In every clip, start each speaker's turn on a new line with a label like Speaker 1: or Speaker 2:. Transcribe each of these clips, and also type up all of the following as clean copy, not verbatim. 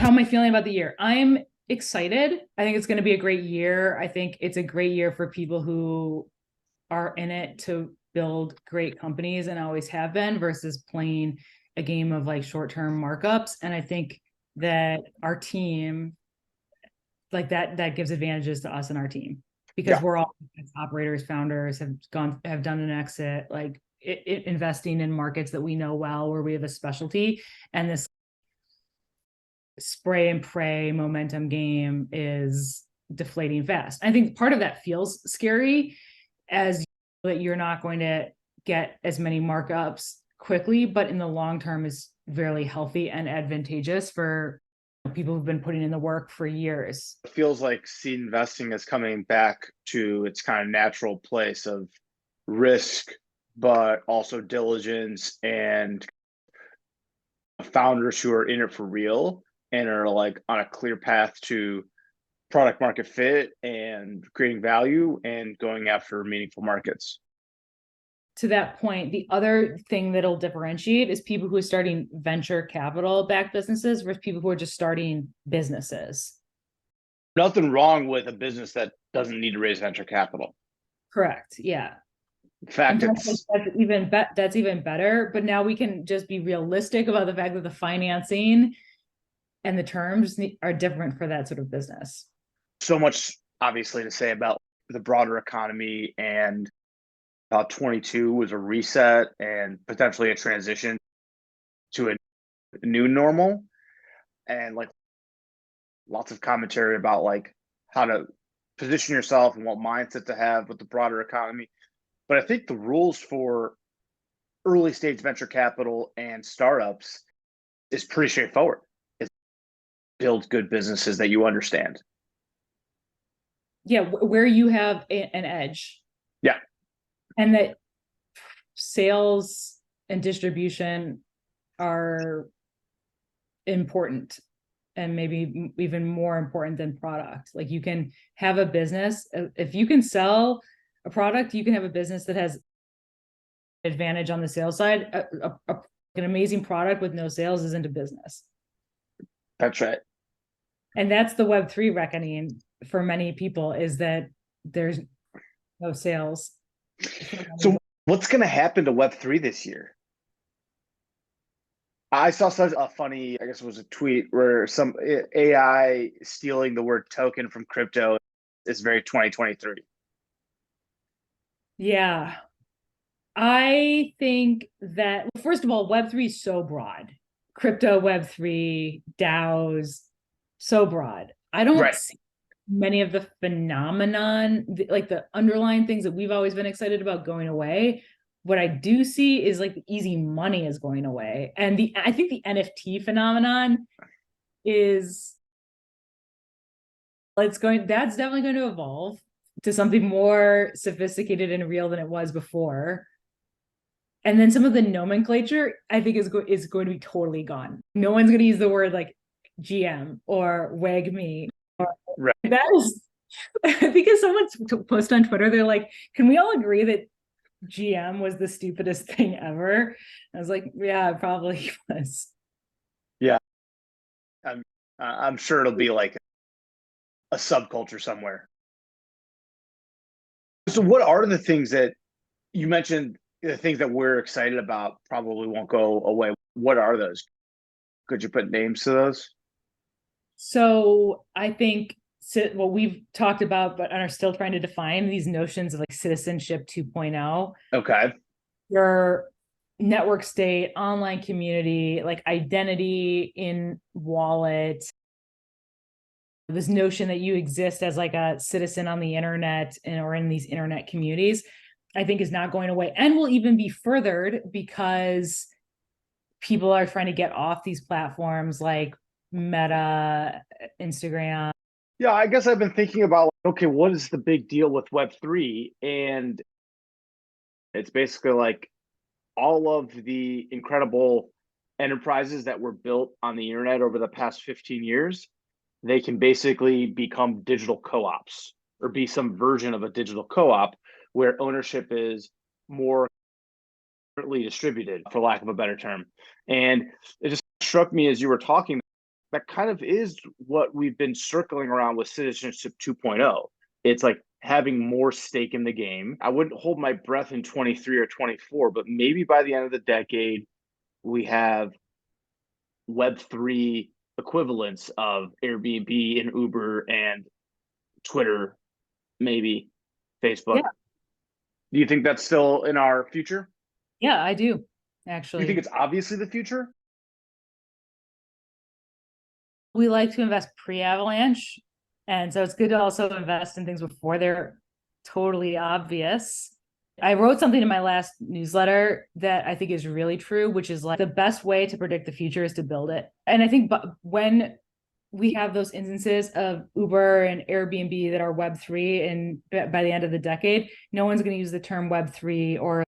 Speaker 1: How am I feeling about the year? I'm excited. I think it's going to be a great year. I think it's a great year for people who are in it to build great companies and always have been, versus playing a game of like short-term markups. And I think that our team, like that gives advantages to us and our team, because we're all operators, founders, have done an exit, like investing in markets that we know well, where we have a specialty. And this spray and pray momentum game is deflating fast. I think part of that feels scary, as that you're not going to get as many markups quickly, but in the long term is very healthy and advantageous for people who've been putting in the work for years.
Speaker 2: It feels like seed investing is coming back to its kind of natural place of risk, but also diligence, and founders who are in it for real and are like on a clear path to product market fit and creating value and going after meaningful markets.
Speaker 1: To that point, the other thing that'll differentiate is people who are starting venture capital backed businesses versus people who are just starting businesses.
Speaker 2: Nothing wrong with a business that doesn't need to raise venture capital.
Speaker 1: Correct. Yeah.
Speaker 2: In fact,
Speaker 1: that's even better. But now we can just be realistic about the fact that the financing and the terms are different for that sort of business.
Speaker 2: So much obviously to say about the broader economy, and 22 was a reset and potentially a transition to a new normal, and like lots of commentary about like how to position yourself and what mindset to have with the broader economy. But I think the rules for early stage venture capital and startups is pretty straightforward. It's build good businesses that you understand.
Speaker 1: Yeah, where you have an edge.
Speaker 2: Yeah.
Speaker 1: And that sales and distribution are important, and maybe even more important than product. Like you can have a business, if you can sell a product, you can have a business that has advantage on the sales side. An amazing product with no sales isn't a business.
Speaker 2: That's right.
Speaker 1: And that's the Web3 reckoning for many people, is that there's no sales.
Speaker 2: So what's going to happen to Web3 this year? I saw such a funny, I guess it was a tweet, where some AI stealing the word token from crypto is very 2023.
Speaker 1: Yeah. I think that, first of all, Web3 is so broad. Crypto, Web3, DAOs, so broad. I don't see many of the phenomenon, like the underlying things that we've always been excited about, going away. What I do see is like the easy money is going away. And I think the NFT phenomenon is, that's definitely going to evolve to something more sophisticated and real than it was before. And then some of the nomenclature, I think, is going to be totally gone. No one's going to use the word like GM or WAGME. That is, because someone posted on Twitter, they're like, can we all agree that GM was the stupidest thing ever? I was like, yeah, it probably was.
Speaker 2: Yeah. I'm sure it'll be like a subculture somewhere. So what are the things that you mentioned, the things that we're excited about probably won't go away? What are those? Could you put names to those?
Speaker 1: So I think what we've talked about, but are still trying to define, these notions of like citizenship 2.0.
Speaker 2: Okay.
Speaker 1: Your network state, online community, like identity in wallet, this notion that you exist as like a citizen on the internet or in these internet communities, I think is not going away, and will even be furthered because people are trying to get off these platforms like Meta, Instagram.
Speaker 2: Yeah, I guess I've been thinking about, okay, what is the big deal with Web3? And it's basically like all of the incredible enterprises that were built on the internet over the past 15 years, they can basically become digital co-ops, or be some version of a digital co-op where ownership is more distributed, for lack of a better term. And it just struck me as you were talking, that kind of is what we've been circling around with Citizenship 2.0. It's like having more stake in the game. I wouldn't hold my breath in 23 or 24, but maybe by the end of the decade, we have Web3 equivalents of Airbnb and Uber and Twitter, maybe Facebook.
Speaker 1: Yeah.
Speaker 2: Do you think that's still in our future?
Speaker 1: Yeah, I do,
Speaker 2: Do
Speaker 1: actually.
Speaker 2: you think it's obviously the future?
Speaker 1: We like to invest pre-Avalanche. And so it's good to also invest in things before they're totally obvious. I wrote something in my last newsletter that I think is really true, which is like the best way to predict the future is to build it. And I think when we have those instances of Uber and Airbnb that are Web3, and by the end of the decade, no one's going to use the term Web3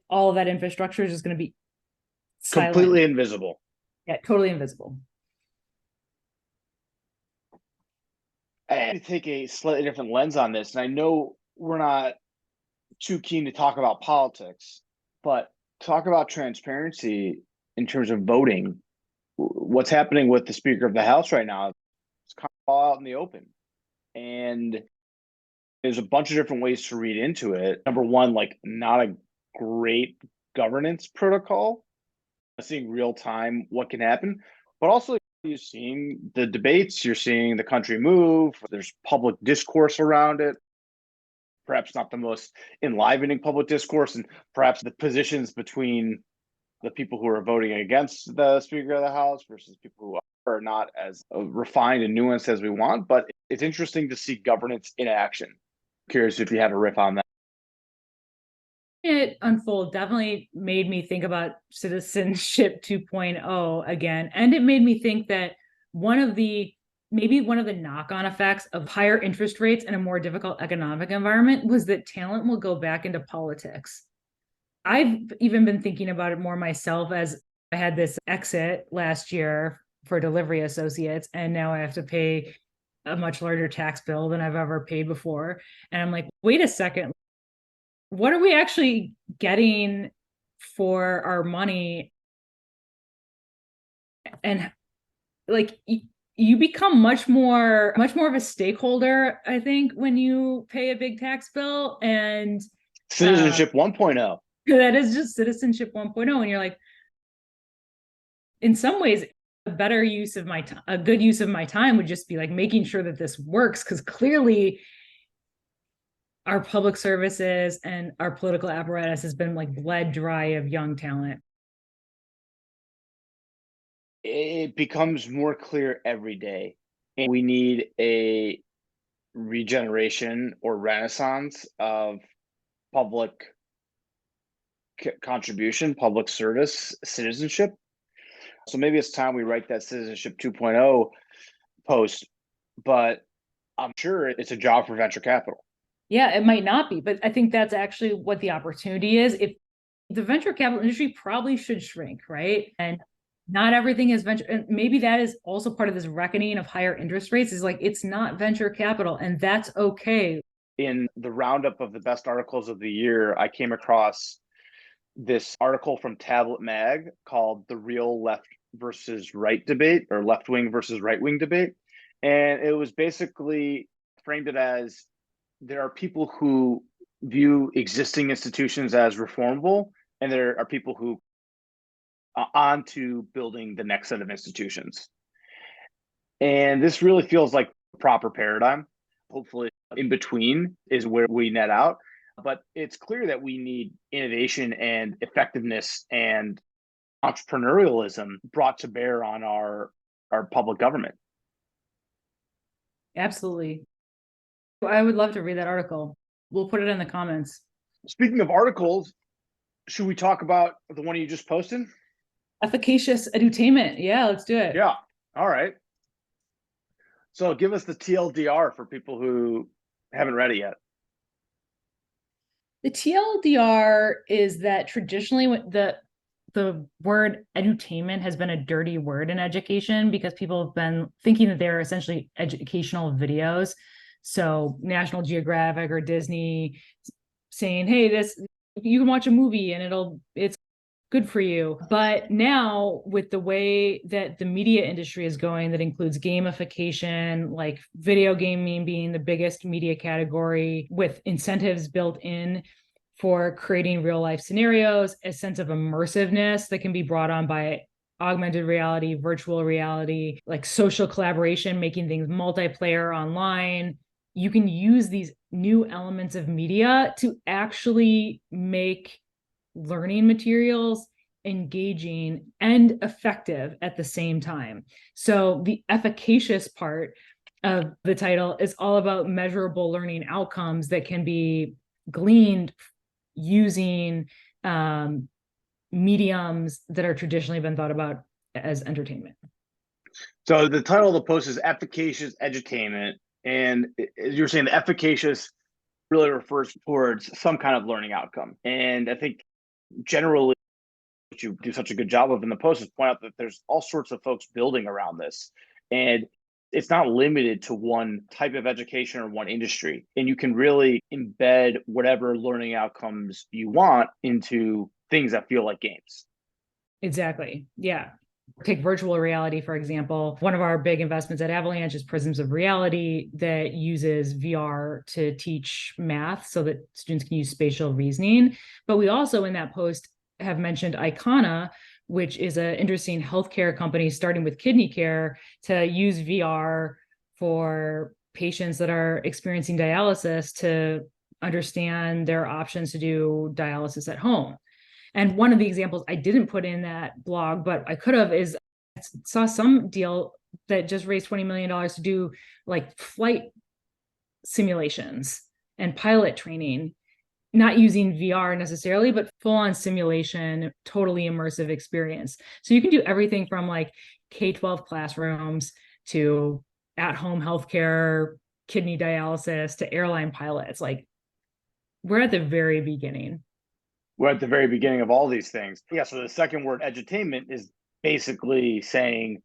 Speaker 1: all of that infrastructure is just going to be silent.
Speaker 2: Completely invisible.
Speaker 1: Yeah, totally invisible.
Speaker 2: I take a slightly different lens on this, and I know we're not too keen to talk about politics, but talk about transparency in terms of voting. What's happening with the Speaker of the House right now? It's kind of all out in the open, and there's a bunch of different ways to read into it. Number one, like not a great governance protocol, seeing real time what can happen, but also you're seeing the debates, you're seeing the country move, there's public discourse around it, perhaps not the most enlivening public discourse, and perhaps the positions between the people who are voting against the Speaker of the House versus people who are not as refined and nuanced as we want. But it's interesting to see governance in action. Curious if you have a riff on that.
Speaker 1: It unfold definitely made me think about Citizenship 2.0 again. And it made me think that maybe one of the knock-on effects of higher interest rates and a more difficult economic environment was that talent will go back into politics. I've even been thinking about it more myself, as I had this exit last year for delivery associates, and now I have to pay a much larger tax bill than I've ever paid before. And I'm like, wait a second, what are we actually getting for our money? And like, you become much more of a stakeholder, I think, when you pay a big tax bill. And
Speaker 2: Citizenship 1.0.
Speaker 1: That is just Citizenship 1.0. And you're like, in some ways, a good use of my time would just be like making sure that this works, because clearly our public services and our political apparatus has been like bled dry of young talent.
Speaker 2: It becomes more clear every day. And we need a regeneration or renaissance of public contribution, public service, citizenship. So maybe it's time we write that Citizenship 2.0 post, but I'm sure it's a job for venture capital.
Speaker 1: Yeah, it might not be, but I think that's actually what the opportunity is. If the venture capital industry probably should shrink, right? And not everything is venture. And maybe that is also part of this reckoning of higher interest rates, is like, it's not venture capital, and that's okay.
Speaker 2: In the roundup of the best articles of the year, I came across this article from Tablet Mag called "The Real Left versus Right Debate," or "Left Wing versus Right Wing Debate." And it was basically framed it as there are people who view existing institutions as reformable, and there are people who are on to building the next set of institutions. And this really feels like the proper paradigm. Hopefully, in between is where we net out. But it's clear that we need innovation and effectiveness and entrepreneurialism brought to bear on our public government.
Speaker 1: Absolutely. I would love to read that article. We'll put it in the comments.
Speaker 2: Speaking of articles, should we talk about the one you just posted?
Speaker 1: Efficacious Edutainment. Yeah, let's do it.
Speaker 2: Yeah. All right. So give us the TLDR for people who haven't read it yet.
Speaker 1: The TLDR is that traditionally the word edutainment has been a dirty word in education, because people have been thinking that they're essentially educational videos. So National Geographic or Disney saying, hey, you can watch a movie and it's good for you. But now with the way that the media industry is going, that includes gamification, like video gaming being the biggest media category, with incentives built in for creating real life scenarios, a sense of immersiveness that can be brought on by augmented reality, virtual reality, like social collaboration, making things multiplayer online. You can use these new elements of media to actually make learning materials engaging and effective at the same time. So the efficacious part of the title is all about measurable learning outcomes that can be gleaned using mediums that are traditionally been thought about as entertainment.
Speaker 2: So the title of the post is Efficacious Edutainment. And you're saying the efficacious really refers towards some kind of learning outcome. And I think generally what you do such a good job of in the post is point out that there's all sorts of folks building around this. And it's not limited to one type of education or one industry. And you can really embed whatever learning outcomes you want into things that feel like games.
Speaker 1: Exactly. Yeah. Take virtual reality, for example. One of our big investments at Avalanche is Prisms of Reality that uses VR to teach math so that students can use spatial reasoning. But we also, in that post, have mentioned Icona, which is an interesting healthcare company starting with kidney care to use VR for patients that are experiencing dialysis to understand their options to do dialysis at home. And one of the examples I didn't put in that blog, but I could have, is I saw some deal that just raised $20 million to do like flight simulations and pilot training, not using VR necessarily, but full on simulation, totally immersive experience. So you can do everything from like K-12 classrooms to at-home healthcare, kidney dialysis to airline pilots. Like we're at the very beginning.
Speaker 2: We're at the very beginning of all these things. Yeah. So the second word, edutainment, is basically saying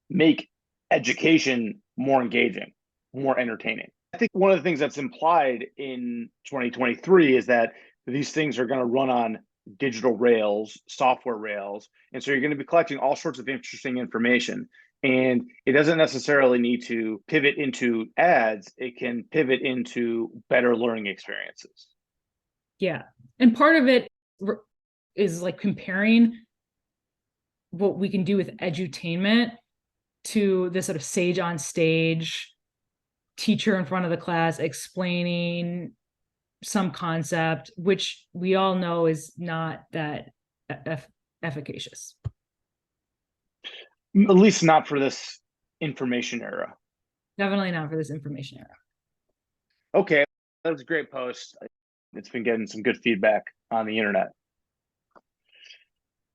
Speaker 2: make education more engaging, more entertaining. I think one of the things that's implied in 2023 is that these things are going to run on digital rails, software rails. And so you're going to be collecting all sorts of interesting information. And it doesn't necessarily need to pivot into ads, it can pivot into better learning experiences.
Speaker 1: Yeah. And part of it is like comparing what we can do with edutainment to this sort of sage on stage teacher in front of the class explaining some concept, which we all know is not that efficacious.
Speaker 2: At least not for this information era.
Speaker 1: Definitely not for this information era.
Speaker 2: Okay, that was a great post. It's been getting some good feedback on the internet.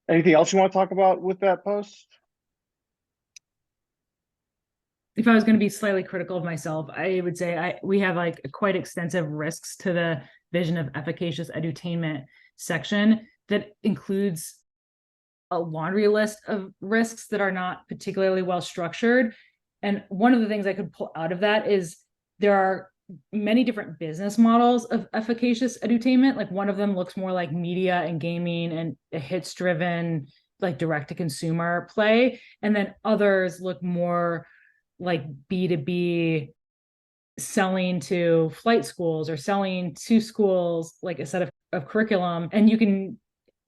Speaker 2: Anything else you want to talk about with that post?
Speaker 1: If I was going to be slightly critical of myself, I would say we have like quite extensive risks to the vision of efficacious edutainment section that includes a laundry list of risks that are not particularly well structured. And one of the things I could pull out of that is there are many different business models of efficacious edutainment. Like one of them looks more like media and gaming and a hits driven, like direct to consumer play. And then others look more like B2B, selling to flight schools or selling to schools, like a set of curriculum. And you can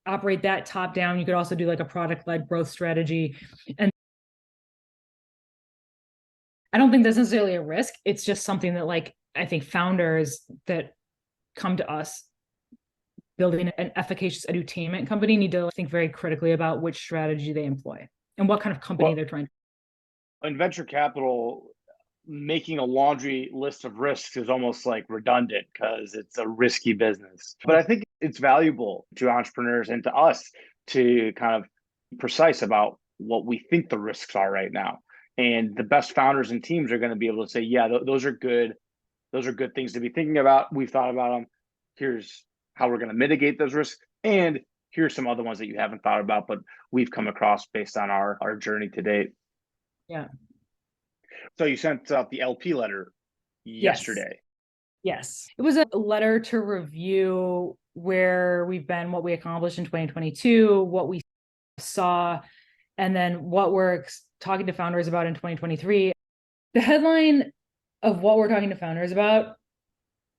Speaker 1: operate that top down. You could also do like a product led growth strategy. And I don't think that's necessarily a risk. It's just something that, like, I think founders that come to us building an efficacious edutainment company need to think very critically about which strategy they employ and what kind of company they're trying to.
Speaker 2: In venture capital, making a laundry list of risks is almost like redundant because it's a risky business. But I think it's valuable to entrepreneurs and to us to kind of be precise about what we think the risks are right now. And the best founders and teams are going to be able to say, yeah, those are good. Those are good things to be thinking about. We've thought about them. Here's how we're going to mitigate those risks. And here's some other ones that you haven't thought about, but we've come across based on our journey to date.
Speaker 1: Yeah.
Speaker 2: So you sent out the LP letter yesterday.
Speaker 1: Yes. It was a letter to review where we've been, what we accomplished in 2022, what we saw, and then what we're talking to founders about in 2023. The headline of what we're talking to founders about,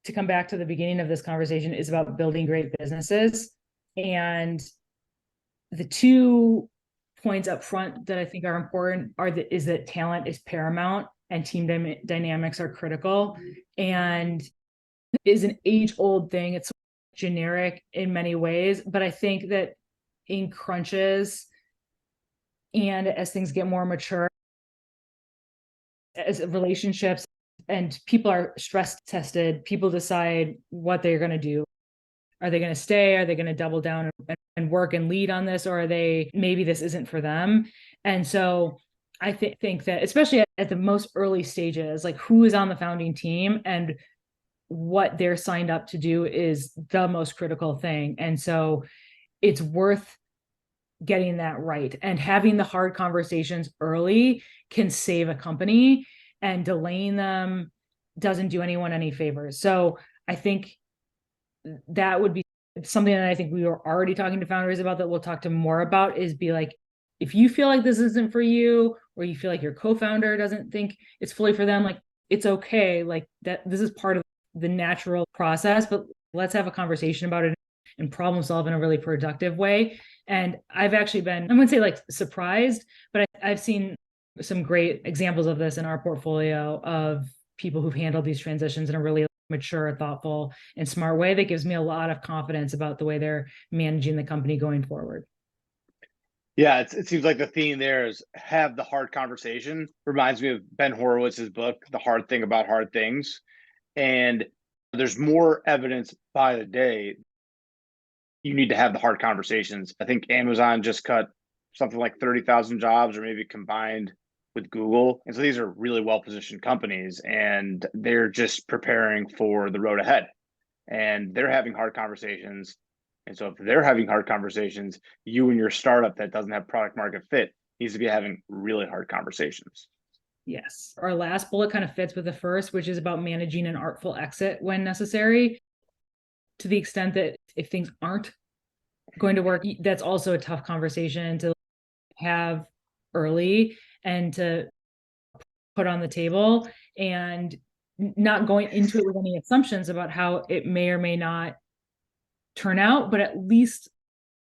Speaker 1: to come back to the beginning of this conversation, is about building great businesses. And the 2 points up front that I think are important is that talent is paramount and team dynamics are critical, and is an age-old thing. It's generic in many ways, but I think that in crunches and as things get more mature, as relationships and people are stress tested, people decide what they're going to do. Are they going to stay? Are they going to double down and work and lead on this? Or are they, maybe this isn't for them? And so I think that, especially at the most early stages, like who is on the founding team and what they're signed up to do is the most critical thing. And so it's worth getting that right. And having the hard conversations early can save a company, and delaying them doesn't do anyone any favors. So I think that would be something that I think we were already talking to founders about, that we'll talk to more about, is be like, if you feel like this isn't for you, or you feel like your co-founder doesn't think it's fully for them, like it's okay. Like that, this is part of the natural process, but let's have a conversation about it and problem solve in a really productive way. And I've actually been, I wouldn't say like surprised, but I've seen some great examples of this in our portfolio of people who've handled these transitions in a really mature, thoughtful, and smart way that gives me a lot of confidence about the way they're managing the company going forward.
Speaker 2: Yeah, it seems like the theme there is have the hard conversation. Reminds me of Ben Horowitz's book, The Hard Thing About Hard Things. And there's more evidence by the day. You need to have the hard conversations. I think Amazon just cut something like 30,000 jobs, or maybe combined with Google. And so these are really well-positioned companies, and they're just preparing for the road ahead. And they're having hard conversations. And so if they're having hard conversations, you and your startup that doesn't have product market fit needs to be having really hard conversations.
Speaker 1: Yes. Our last bullet kind of fits with the first, which is about managing an artful exit when necessary. To the extent that if things aren't going to work, that's also a tough conversation to have early and to put on the table, and not going into it with any assumptions about how it may or may not turn out, but at least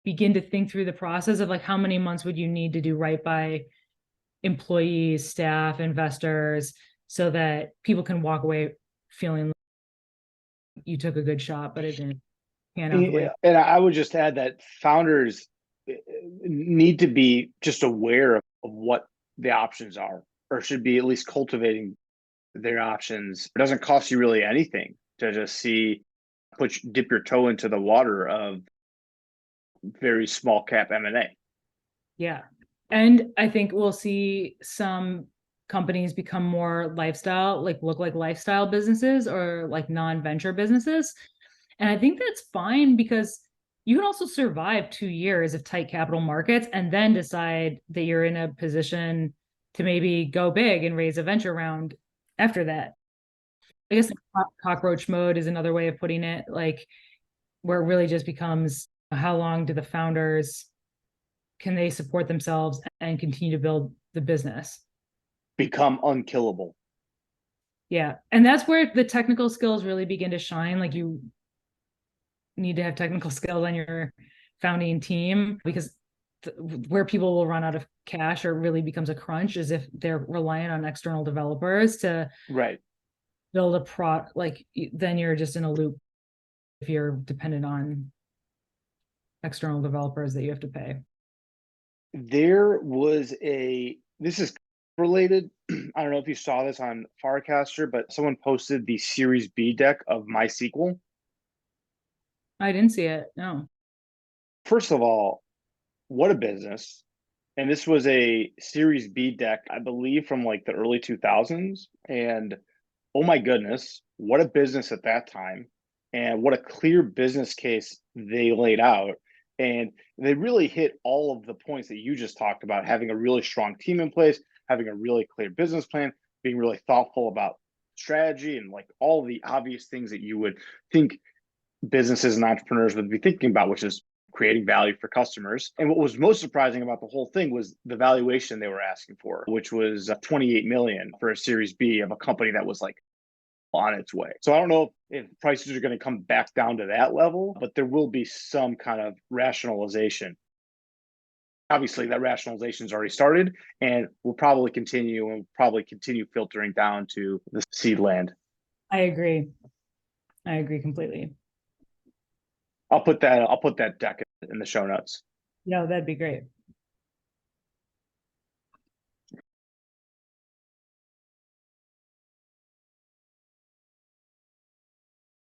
Speaker 1: begin to think through the process of like, how many months would you need to do right by employees, staff, investors, so that people can walk away feeling like you took a good shot, but it didn't pan out the way.
Speaker 2: And I would just add that founders need to be just aware of what the options are, or should be at least cultivating their options. It doesn't cost you really anything to just dip your toe into the water of very small cap M&A.
Speaker 1: Yeah. And I think we'll see some companies become more lifestyle, like look like lifestyle businesses or like non-venture businesses. And I think that's fine, because you can also survive 2 years of tight capital markets and then decide that you're in a position to maybe go big and raise a venture round after that. I guess cockroach mode is another way of putting it, like where it really just becomes, how long do the founders, can they support themselves and continue to build the business?
Speaker 2: Become unkillable.
Speaker 1: Yeah. And that's where the technical skills really begin to shine. Like you need to have technical skills on your founding team, because where people will run out of cash or really becomes a crunch is if they're reliant on external developers to build a like then you're just in a loop if you're dependent on external developers that you have to pay.
Speaker 2: There was this is related. I don't know if you saw this on Farcaster, but someone posted the Series B deck of MySQL.
Speaker 1: I didn't see it. No.
Speaker 2: First of all, what a business. And this was a Series B deck, I believe, from like the early 2000s. And oh my goodness, what a business at that time. And what a clear business case they laid out. And they really hit all of the points that you just talked about, having a really strong team in place, having a really clear business plan, being really thoughtful about strategy, and like all the obvious things that you would think businesses and entrepreneurs would be thinking about, which is creating value for customers. And what was most surprising about the whole thing was the valuation they were asking for, which was 28 million for a Series B of a company that was like on its way. So I don't know if prices are going to come back down to that level, but there will be some kind of rationalization. Obviously, that rationalization has already started and will probably continue filtering down to the seed land.
Speaker 1: I agree. I agree completely.
Speaker 2: I'll put that deck in the show notes.
Speaker 1: No, that'd be great.